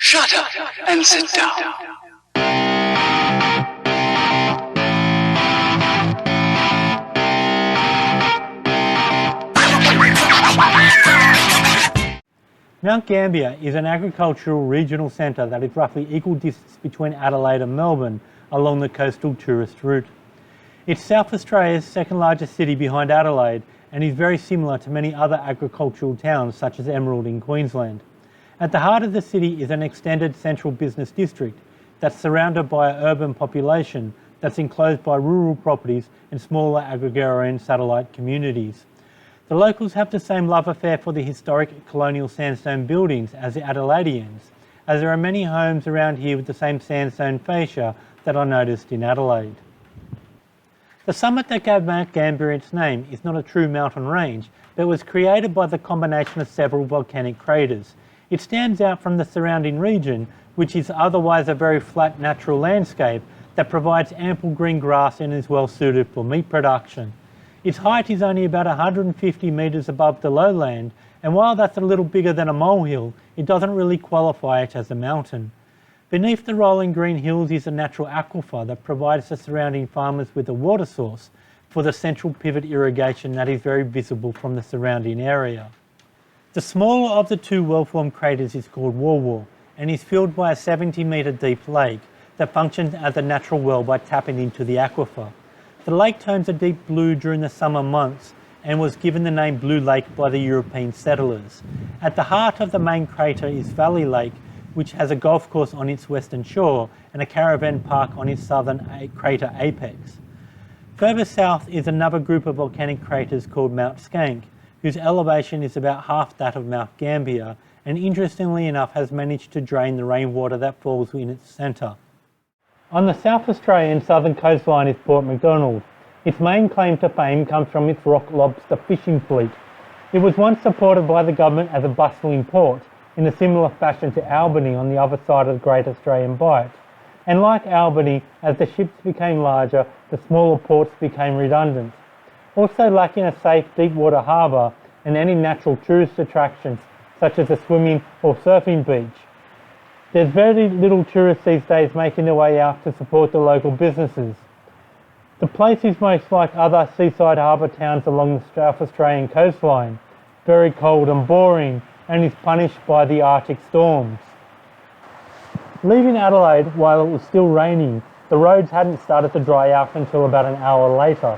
Shut up and sit down. Mount Gambier is an agricultural regional centre that is roughly equal distance between Adelaide and Melbourne along the coastal tourist route. It's South Australia's second largest city behind Adelaide and is very similar to many other agricultural towns such as Emerald in Queensland. At the heart of the city is an extended central business district that's surrounded by an urban population that's enclosed by rural properties and smaller agrarian satellite communities. The locals have the same love affair for the historic colonial sandstone buildings as the Adelaideans, as there are many homes around here with the same sandstone fascia that are noticed in Adelaide. The summit that gave Mount Gambier its name is not a true mountain range, but was created by the combination of several volcanic craters. It stands out from the surrounding region, which is otherwise a very flat natural landscape that provides ample green grass and is well suited for meat production. Its height is only about 150 metres above the lowland, and while that's a little bigger than a molehill, it doesn't really qualify it as a mountain. Beneath the rolling green hills is a natural aquifer that provides the surrounding farmers with a water source for the central pivot irrigation that is very visible from the surrounding area. The smaller of the two well-formed craters is called War and is filled by a 70-metre deep lake that functions as a natural well by tapping into the aquifer. The lake turns a deep blue during the summer months and was given the name Blue Lake by the European settlers. At the heart of the main crater is Valley Lake, which has a golf course on its western shore and a caravan park on its southern crater apex. Further south is another group of volcanic craters called Mount Skank, whose elevation is about half that of Mount Gambier, and interestingly enough has managed to drain the rainwater that falls in its centre. On the South Australian southern coastline is Port MacDonald. Its main claim to fame comes from its rock lobster fishing fleet. It was once supported by the government as a bustling port, in a similar fashion to Albany on the other side of the Great Australian Bight. And like Albany, as the ships became larger, the smaller ports became redundant. Also lacking a safe deep water harbour and any natural tourist attractions such as a swimming or surfing beach. There's very little tourists these days making their way out to support the local businesses. The place is most like other seaside harbour towns along the South Australian coastline, very cold and boring, and is punished by the Arctic storms. Leaving Adelaide while it was still raining, the roads hadn't started to dry out until about an hour later.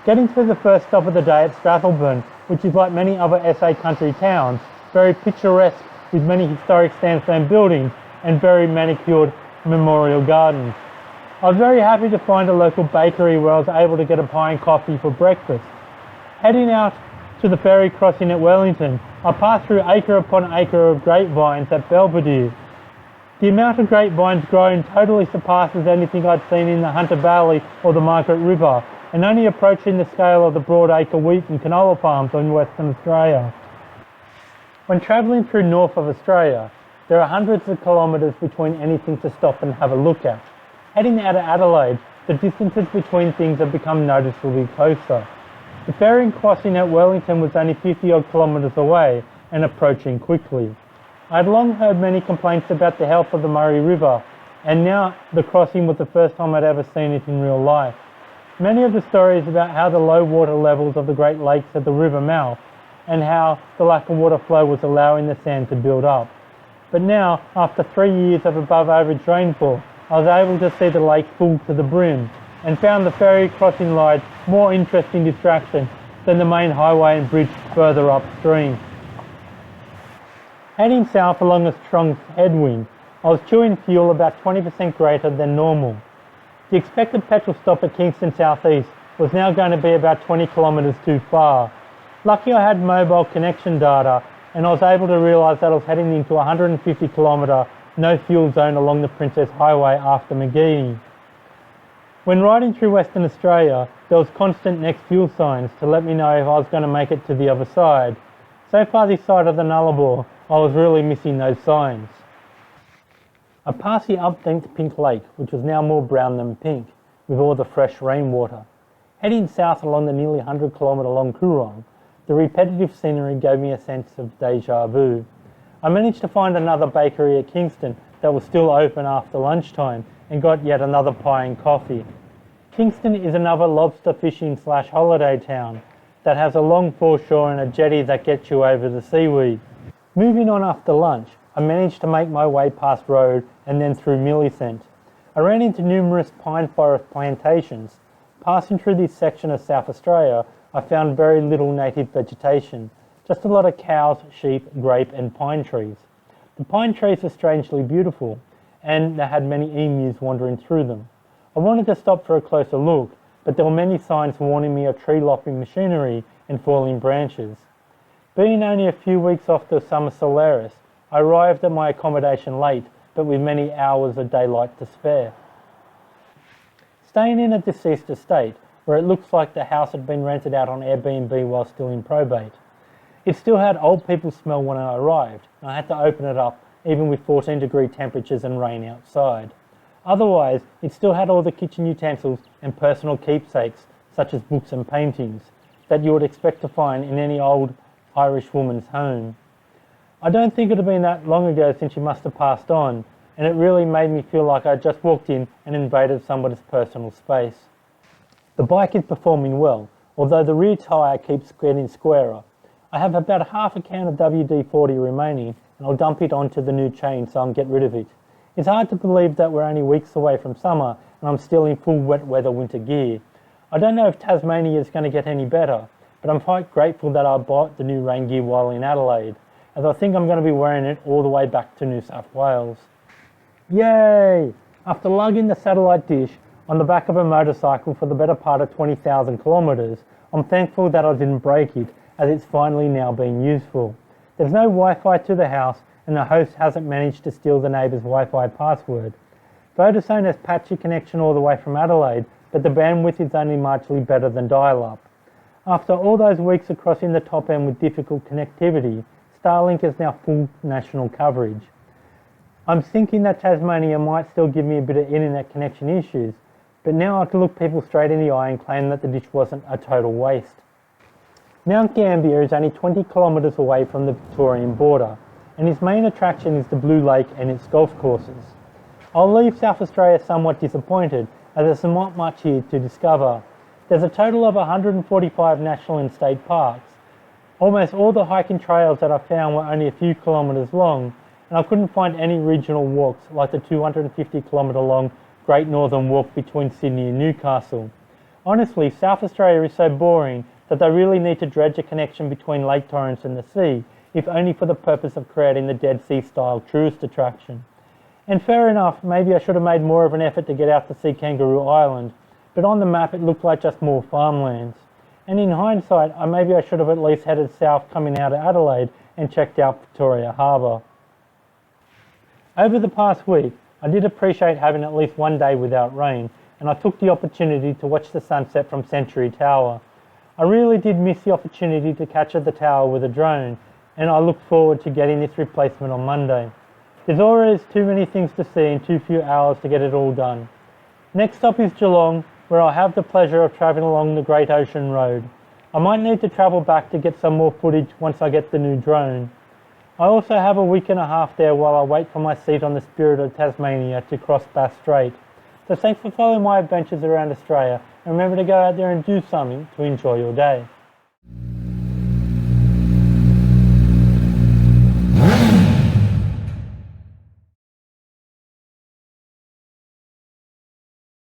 Getting to the first stop of the day at Strathalbyn, which is like many other SA country towns, very picturesque with many historic sandstone buildings and very manicured memorial gardens. I was very happy to find a local bakery where I was able to get a pie and coffee for breakfast. Heading out to the ferry crossing at Wellington, I passed through acre upon acre of grapevines at Belvedere. The amount of grapevines grown totally surpasses anything I'd seen in the Hunter Valley or the Margaret River, and only approaching the scale of the broadacre wheat and canola farms in Western Australia. When travelling through north of Australia, there are hundreds of kilometres between anything to stop and have a look at. Heading out of Adelaide, the distances between things have become noticeably closer. The ferry crossing at Wellington was only 50 odd kilometres away and approaching quickly. I had long heard many complaints about the health of the Murray River, and now the crossing was the first time I'd ever seen it in real life. Many of the stories about how the low water levels of the Great Lakes at the river mouth and how the lack of water flow was allowing the sand to build up. But now, after 3 years of above average rainfall, I was able to see the lake full to the brim and found the ferry crossing line more interesting distraction than the main highway and bridge further upstream. Heading south along a strong headwind, I was chewing fuel about 20% greater than normal. The expected petrol stop at Kingston South East was now going to be about 20 kilometres too far. Lucky I had mobile connection data and I was able to realise that I was heading into a 150 kilometre no fuel zone along the Princess Highway after Magee. When riding through Western Australia, there was constant next fuel signs to let me know if I was going to make it to the other side. So far this side of the Nullarbor, I was really missing those signs. I passed the up-denked Pink Lake, which was now more brown than pink, with all the fresh rainwater. Heading south along the nearly 100 kilometre long Coorong, the repetitive scenery gave me a sense of deja vu. I managed to find another bakery at Kingston that was still open after lunchtime and got yet another pie and coffee. Kingston is another lobster fishing / holiday town that has a long foreshore and a jetty that gets you over the seaweed. Moving on after lunch, I managed to make my way past Road and then through Millicent. I ran into numerous pine forest plantations. Passing through this section of South Australia, I found very little native vegetation, just a lot of cows, sheep, grape and pine trees. The pine trees were strangely beautiful, and they had many emus wandering through them. I wanted to stop for a closer look, but there were many signs warning me of tree lopping machinery and falling branches. Being only a few weeks off the summer Solaris, I arrived at my accommodation late, but with many hours of daylight to spare. Staying in a deceased estate, where it looks like the house had been rented out on Airbnb while still in probate. It still had old people smell when I arrived, and I had to open it up even with 14-degree temperatures and rain outside. Otherwise, it still had all the kitchen utensils and personal keepsakes, such as books and paintings, that you would expect to find in any old Irish woman's home. I don't think it had been that long ago since she must have passed on, and it really made me feel like I just walked in and invaded somebody's personal space. The bike is performing well, although the rear tyre keeps getting squarer. I have about half a can of WD-40 remaining, and I'll dump it onto the new chain so I'll get rid of it. It's hard to believe that we're only weeks away from summer and I'm still in full wet weather winter gear. I don't know if Tasmania is going to get any better, but I'm quite grateful that I bought the new rain gear while in Adelaide, as I think I'm going to be wearing it all the way back to New South Wales. Yay! After lugging the satellite dish on the back of a motorcycle for the better part of 20,000 kilometres, I'm thankful that I didn't break it, as it's finally now being useful. There's no Wi-Fi to the house, and the host hasn't managed to steal the neighbour's Wi-Fi password. Vodafone has patchy connection all the way from Adelaide, but the bandwidth is only marginally better than dial-up. After all those weeks of crossing the top end with difficult connectivity, Starlink has now full national coverage. I'm thinking that Tasmania might still give me a bit of internet connection issues, but now I can look people straight in the eye and claim that the dish wasn't a total waste. Mount Gambier is only 20 kilometres away from the Victorian border, and its main attraction is the Blue Lake and its golf courses. I'll leave South Australia somewhat disappointed, as there's not much here to discover. There's a total of 145 national and state parks. Almost all the hiking trails that I found were only a few kilometres long, and I couldn't find any regional walks like the 250 kilometre long Great Northern Walk between Sydney and Newcastle. Honestly, South Australia is so boring that they really need to dredge a connection between Lake Torrens and the sea, if only for the purpose of creating the Dead Sea style tourist attraction. And fair enough, maybe I should have made more of an effort to get out to see Kangaroo Island, but on the map it looked like just more farmlands. And in hindsight, maybe I should have at least headed south coming out of Adelaide and checked out Victoria Harbour. Over the past week, I did appreciate having at least one day without rain, and I took the opportunity to watch the sunset from Century Tower. I really did miss the opportunity to capture the tower with a drone, and I look forward to getting this replacement on Monday. There's always too many things to see and too few hours to get it all done. Next stop is Geelong, where I'll have the pleasure of travelling along the Great Ocean Road. I might need to travel back to get some more footage once I get the new drone. I also have a week and a half there while I wait for my seat on the Spirit of Tasmania to cross Bass Strait. So thanks for following my adventures around Australia, and remember to go out there and do something to enjoy your day.